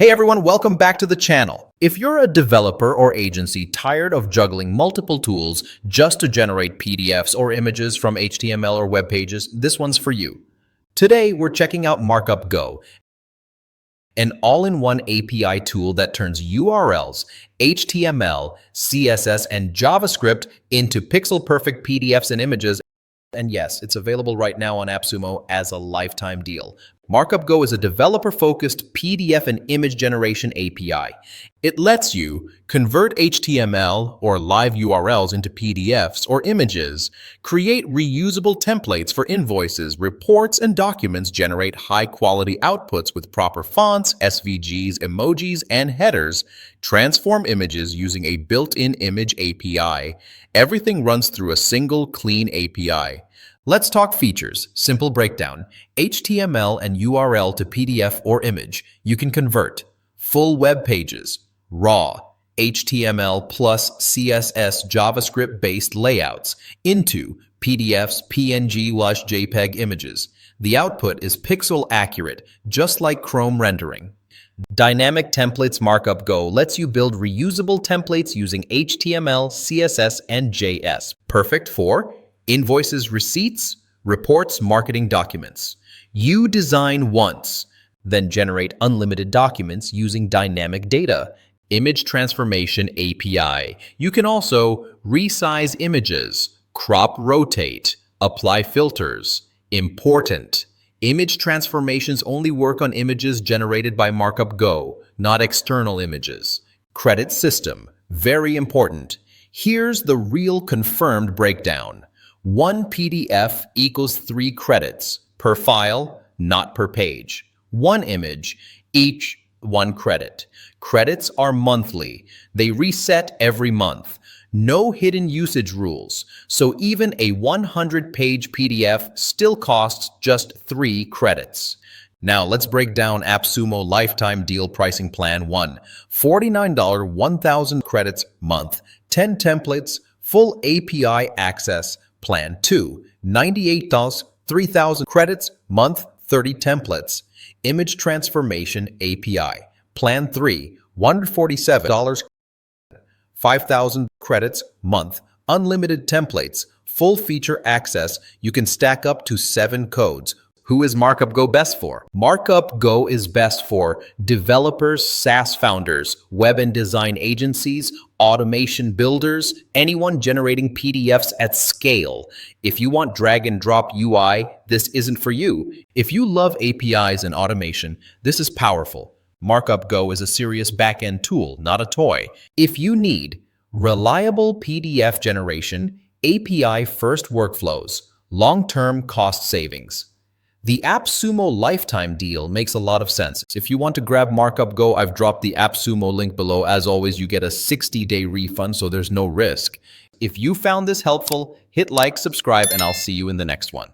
Hey everyone, welcome back to the channel. If you're a developer or agency tired of juggling multiple tools just to generate PDFs or images from HTML or web pages, this one's for you. Today, we're checking out MarkupGo, an all-in-one API tool that turns URLs, HTML, CSS, and JavaScript into pixel-perfect PDFs and images. And yes, it's available right now on AppSumo as a lifetime deal. MarkupGo is a developer-focused PDF and image generation API. It lets you convert HTML or live URLs into PDFs or images, create reusable templates for invoices, reports, and documents, generate high-quality outputs with proper fonts, SVGs, emojis, and headers, transform images using a built-in image API. Everything runs through a single, clean API. Let's talk features. Simple breakdown. HTML and URL to PDF or image. You can convert. Full web pages. Raw. HTML plus CSS JavaScript-based layouts into PDFs, PNG/JPEG images. The output is pixel accurate, just like Chrome rendering. Dynamic Templates. MarkupGo lets you build reusable templates using HTML, CSS, and JS. Perfect for invoices, receipts, reports, marketing documents. You design once, then generate unlimited documents using dynamic data. Image Transformation API. You can also resize images, crop, rotate, apply filters. Important. Image transformations only work on images generated by MarkupGo, not external images. Credit system. Very important. Here's the real confirmed breakdown. 1 PDF equals 3 credits per file, not per page. 1 image, each 1 credit. Credits are monthly. They reset every month. No hidden usage rules, so even a 100-page PDF still costs just 3 credits. Now let's break down AppSumo Lifetime Deal Pricing Plan 1. $49, 1,000 credits month, 10 templates, full API access. Plan 2, $98, 3,000 credits month, 30 templates. Image Transformation API. Plan 3, $147, 5,000 credits month, unlimited templates, full feature access. You can stack up to 7 codes. Who is MarkupGo best for? MarkupGo is best for developers, SaaS founders, web and design agencies, automation builders, anyone generating PDFs at scale. If you want drag and drop UI, this isn't for you. If you love APIs and automation, this is powerful. MarkupGo is a serious backend tool, not a toy. If you need reliable PDF generation, API-first workflows, long-term cost savings. The AppSumo lifetime deal makes a lot of sense. If you want to grab MarkupGo, I've dropped the AppSumo link below. As always, you get a 60-day refund, so there's no risk. If you found this helpful, hit like, subscribe, and I'll see you in the next one.